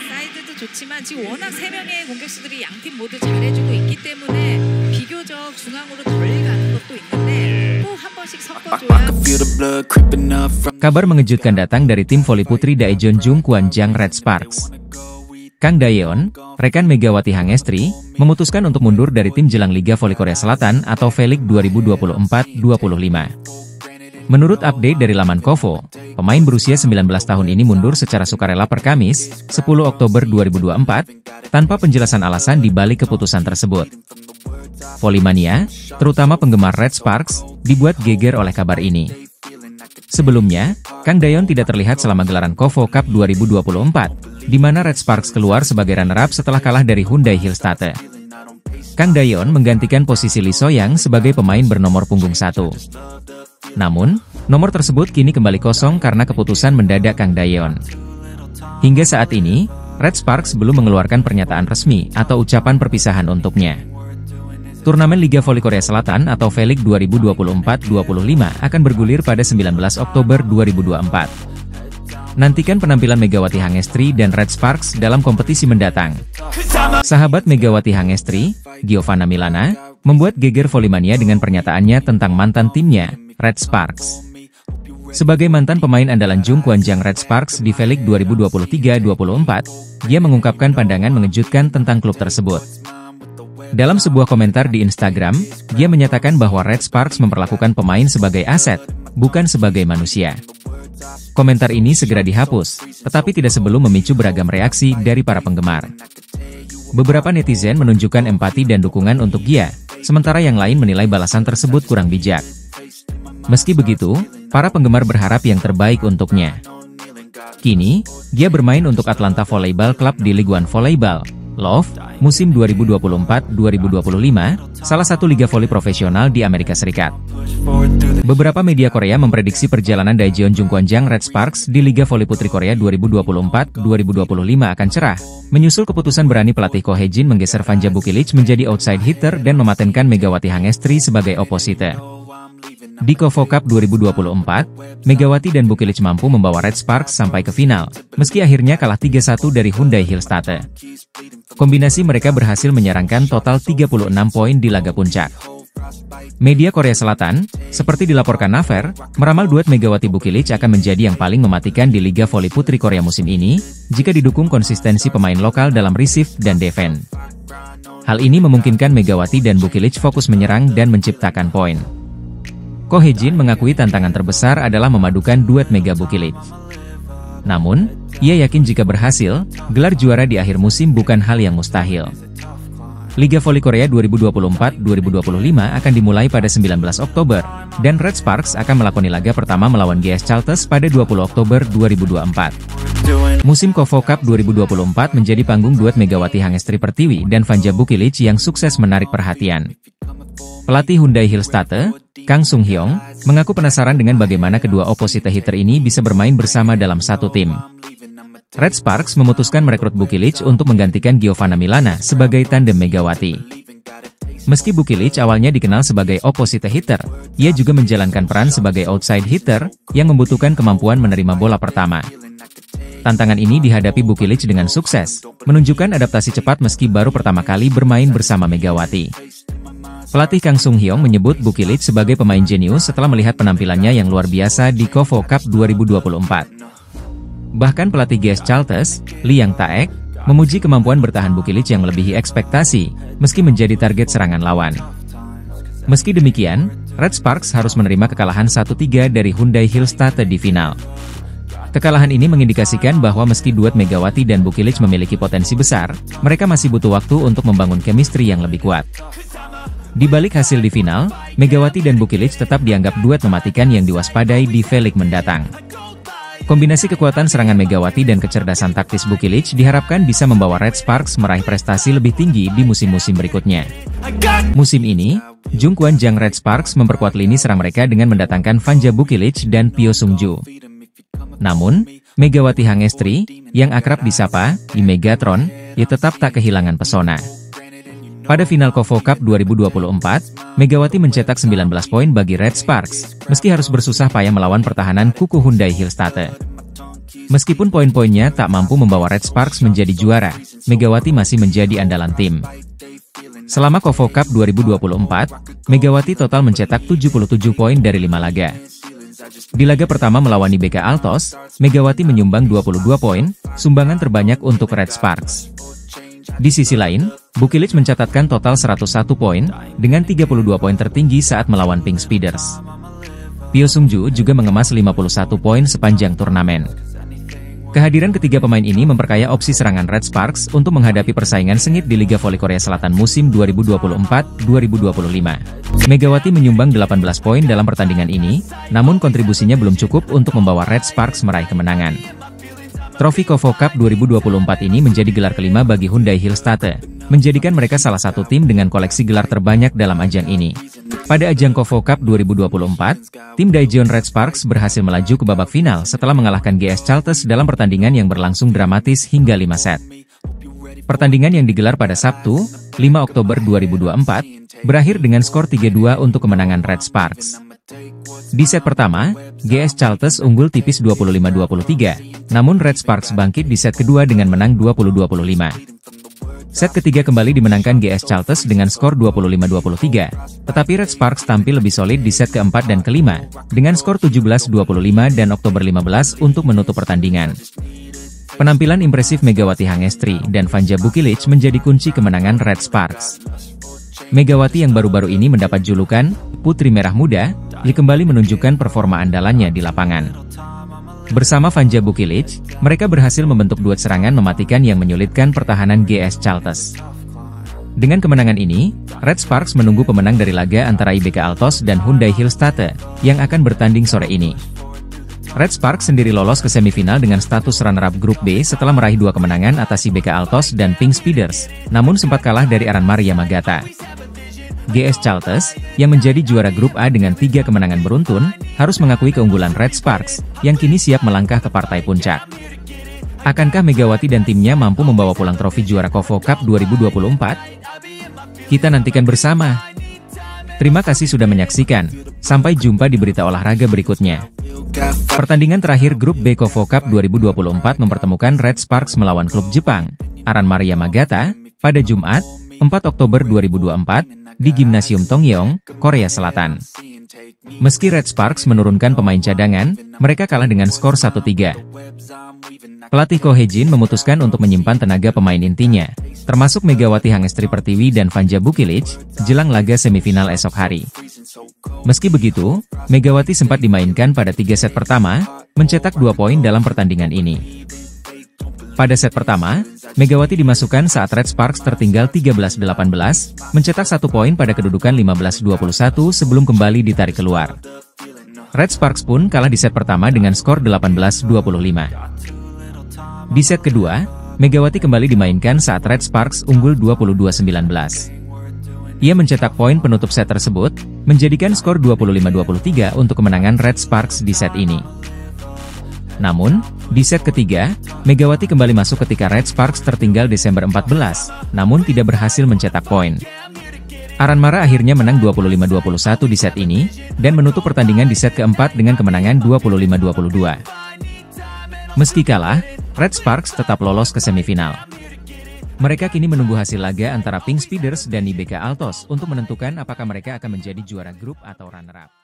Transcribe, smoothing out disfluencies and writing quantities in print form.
사이드도 좋지만 지금 워낙 3명의 공격수들이 양팀 모두 잘해주고 있기 때문에 비교적 중앙으로 덜 가는 것도 있는데 또 한 번씩 섞어줘야. Kabar mengejutkan datang dari tim voli putri Daejeon Jungkwanjang Red Sparks. Kang Daeyeon, rekan Megawati Hangestri, memutuskan untuk mundur dari tim jelang Liga Voli Korea Selatan atau V-League 2024-25. Menurut update dari laman KOFO, pemain berusia 19 tahun ini mundur secara sukarela per Kamis, 10 Oktober 2024, tanpa penjelasan alasan di balik keputusan tersebut. Volley-mania, terutama penggemar Red Sparks, dibuat geger oleh kabar ini. Sebelumnya, Kang Daeyeon tidak terlihat selama gelaran KOFO Cup 2024, di mana Red Sparks keluar sebagai runner-up setelah kalah dari Hyundai Hillstate. Kang Daeyeon menggantikan posisi Lee So-young sebagai pemain bernomor punggung 1. Namun, nomor tersebut kini kembali kosong karena keputusan mendadak Kang Daeyeon. Hingga saat ini, Red Sparks belum mengeluarkan pernyataan resmi atau ucapan perpisahan untuknya. Turnamen Liga Voli Korea Selatan atau V-League 2024-25 akan bergulir pada 19 Oktober 2024. Nantikan penampilan Megawati Hangestri dan Red Sparks dalam kompetisi mendatang. Sahabat Megawati Hangestri, Giovanna Milana, membuat geger Volley-mania dengan pernyataannya tentang mantan timnya, Red Sparks. Sebagai mantan pemain andalan Jungkwanjang Red Sparks di V-League 2023-24, dia mengungkapkan pandangan mengejutkan tentang klub tersebut. Dalam sebuah komentar di Instagram, dia menyatakan bahwa Red Sparks memperlakukan pemain sebagai aset, bukan sebagai manusia. Komentar ini segera dihapus, tetapi tidak sebelum memicu beragam reaksi dari para penggemar. Beberapa netizen menunjukkan empati dan dukungan untuk dia, sementara yang lain menilai balasan tersebut kurang bijak. Meski begitu, para penggemar berharap yang terbaik untuknya. Kini, dia bermain untuk Atlanta Volleyball Club di League One Volleyball, Love, musim 2024-2025, salah satu liga voli profesional di Amerika Serikat. Beberapa media Korea memprediksi perjalanan Daejeon Jungkwanjang Red Sparks di Liga Voli Putri Korea 2024-2025 akan cerah, menyusul keputusan berani pelatih Ko Hae-jin menggeser Vanja Bukilic menjadi outside hitter dan mematenkan Megawati Hangestri sebagai opposite. Di KOFO Cup 2024, Megawati dan Bukilic mampu membawa Red Sparks sampai ke final, meski akhirnya kalah 3-1 dari Hyundai Hillstate. Kombinasi mereka berhasil menyerangkan total 36 poin di laga puncak. Media Korea Selatan, seperti dilaporkan Naver, meramal duet Megawati Bukilic akan menjadi yang paling mematikan di Liga Voli Putri Korea musim ini, jika didukung konsistensi pemain lokal dalam receive dan defense. Hal ini memungkinkan Megawati dan Bukilic fokus menyerang dan menciptakan poin. Ko Hae-jin mengakui tantangan terbesar adalah memadukan duet Mega Bukilic. Namun, ia yakin jika berhasil, gelar juara di akhir musim bukan hal yang mustahil. Liga Voli Korea 2024-2025 akan dimulai pada 19 Oktober, dan Red Sparks akan melakoni laga pertama melawan GS Chalters pada 20 Oktober 2024. Musim KOFO Cup 2024 menjadi panggung duet Megawati Hangestri Pertiwi dan Vanja Bukilic yang sukses menarik perhatian. Pelatih Hyundai Hillstate, Kang Sung-hyung, mengaku penasaran dengan bagaimana kedua opposite hitter ini bisa bermain bersama dalam satu tim. Red Sparks memutuskan merekrut Bukilic untuk menggantikan Giovanna Milana sebagai tandem Megawati. Meski Bukilic awalnya dikenal sebagai opposite hitter, ia juga menjalankan peran sebagai outside hitter yang membutuhkan kemampuan menerima bola pertama. Tantangan ini dihadapi Bukilic dengan sukses, menunjukkan adaptasi cepat meski baru pertama kali bermain bersama Megawati. Pelatih Kang Sung-hyung menyebut Bukilic sebagai pemain jenius setelah melihat penampilannya yang luar biasa di KOFO Cup 2024. Bahkan pelatih GS Chalters, Lee Yang-taek, memuji kemampuan bertahan Bukilic yang melebihi ekspektasi, meski menjadi target serangan lawan. Meski demikian, Red Sparks harus menerima kekalahan 1-3 dari Hyundai Hillstate di final. Kekalahan ini mengindikasikan bahwa meski duet Megawati dan Bukilic memiliki potensi besar, mereka masih butuh waktu untuk membangun chemistry yang lebih kuat. Di balik hasil di final, Megawati dan Bukilic tetap dianggap duet mematikan yang diwaspadai di V-League mendatang. Kombinasi kekuatan serangan Megawati dan kecerdasan taktis Bukilic diharapkan bisa membawa Red Sparks meraih prestasi lebih tinggi di musim-musim berikutnya. Musim ini, Jungkwanjang Red Sparks memperkuat lini serang mereka dengan mendatangkan Vanja Bukilic dan Pyo Sung-ju. Namun, Megawati Hangestri, yang akrab disapa di Megatron, ia tetap tak kehilangan pesona. Pada final KOFO Cup 2024, Megawati mencetak 19 poin bagi Red Sparks, meski harus bersusah payah melawan pertahanan kuku Hyundai Hillstate. Meskipun poin-poinnya tak mampu membawa Red Sparks menjadi juara, Megawati masih menjadi andalan tim. Selama KOFO Cup 2024, Megawati total mencetak 77 poin dari 5 laga. Di laga pertama melawan IBK Altos, Megawati menyumbang 22 poin, sumbangan terbanyak untuk Red Sparks. Di sisi lain, Bukilic mencatatkan total 101 poin, dengan 32 poin tertinggi saat melawan Pink Speeders. Pyo Sungju juga mengemas 51 poin sepanjang turnamen. Kehadiran ketiga pemain ini memperkaya opsi serangan Red Sparks untuk menghadapi persaingan sengit di Liga Voli Korea Selatan musim 2024-2025. Megawati menyumbang 18 poin dalam pertandingan ini, namun kontribusinya belum cukup untuk membawa Red Sparks meraih kemenangan. Trofi KOFO Cup 2024 ini menjadi gelar kelima bagi Hyundai Hillstatte, menjadikan mereka salah satu tim dengan koleksi gelar terbanyak dalam ajang ini. Pada ajang KOFO Cup 2024, tim Daejeon Red Sparks berhasil melaju ke babak final setelah mengalahkan GS Chalters dalam pertandingan yang berlangsung dramatis hingga 5 set. Pertandingan yang digelar pada Sabtu, 5 Oktober 2024, berakhir dengan skor 3-2 untuk kemenangan Red Sparks. Di set pertama, GS Chalters unggul tipis 25-23, namun Red Sparks bangkit di set kedua dengan menang 20-25. Set ketiga kembali dimenangkan GS Chalters dengan skor 25-23, tetapi Red Sparks tampil lebih solid di set keempat dan kelima, dengan skor 17-25 dan Oktober 15 untuk menutup pertandingan. Penampilan impresif Megawati Hangestri dan Vanja Bukilic menjadi kunci kemenangan Red Sparks. Megawati yang baru-baru ini mendapat julukan Putri Merah Muda, kembali menunjukkan performa andalannya di lapangan. Bersama Vanja Bukilic, mereka berhasil membentuk duet serangan mematikan yang menyulitkan pertahanan GS Chalters. Dengan kemenangan ini, Red Sparks menunggu pemenang dari laga antara IBK Altos dan Hyundai Hillstatte, yang akan bertanding sore ini. Red Sparks sendiri lolos ke semifinal dengan status runner-up grup B setelah meraih 2 kemenangan atas IBK Altos dan Pink Speeders, namun sempat kalah dari Aranmar Yamagata. GS Chalters, yang menjadi juara grup A dengan 3 kemenangan beruntun, harus mengakui keunggulan Red Sparks, yang kini siap melangkah ke partai puncak. Akankah Megawati dan timnya mampu membawa pulang trofi juara KOFO Cup 2024? Kita nantikan bersama. Terima kasih sudah menyaksikan. Sampai jumpa di berita olahraga berikutnya. Pertandingan terakhir grup B KOFO Cup 2024 mempertemukan Red Sparks melawan klub Jepang, Aranmar Yamagata, pada Jumat, 4 Oktober 2024, di Gimnasium Tongyeong, Korea Selatan. Meski Red Sparks menurunkan pemain cadangan, mereka kalah dengan skor 1-3. Pelatih Ko Hye-jin memutuskan untuk menyimpan tenaga pemain intinya, termasuk Megawati Hangestri Pertiwi dan Vanja Bukilic, jelang laga semifinal esok hari. Meski begitu, Megawati sempat dimainkan pada 3 set pertama, mencetak 2 poin dalam pertandingan ini. Pada set pertama, Megawati dimasukkan saat Red Sparks tertinggal 13-18, mencetak 1 poin pada kedudukan 15-21 sebelum kembali ditarik keluar. Red Sparks pun kalah di set pertama dengan skor 18-25. Di set kedua, Megawati kembali dimainkan saat Red Sparks unggul 22-19. Ia mencetak poin penutup set tersebut, menjadikan skor 25-23 untuk kemenangan Red Sparks di set ini. Namun, di set ketiga, Megawati kembali masuk ketika Red Sparks tertinggal Desember 14, namun tidak berhasil mencetak poin. Aranmara akhirnya menang 25-21 di set ini, dan menutup pertandingan di set keempat dengan kemenangan 25-22. Meski kalah, Red Sparks tetap lolos ke semifinal. Mereka kini menunggu hasil laga antara Pink Speeders dan IBK Altos untuk menentukan apakah mereka akan menjadi juara grup atau runner-up.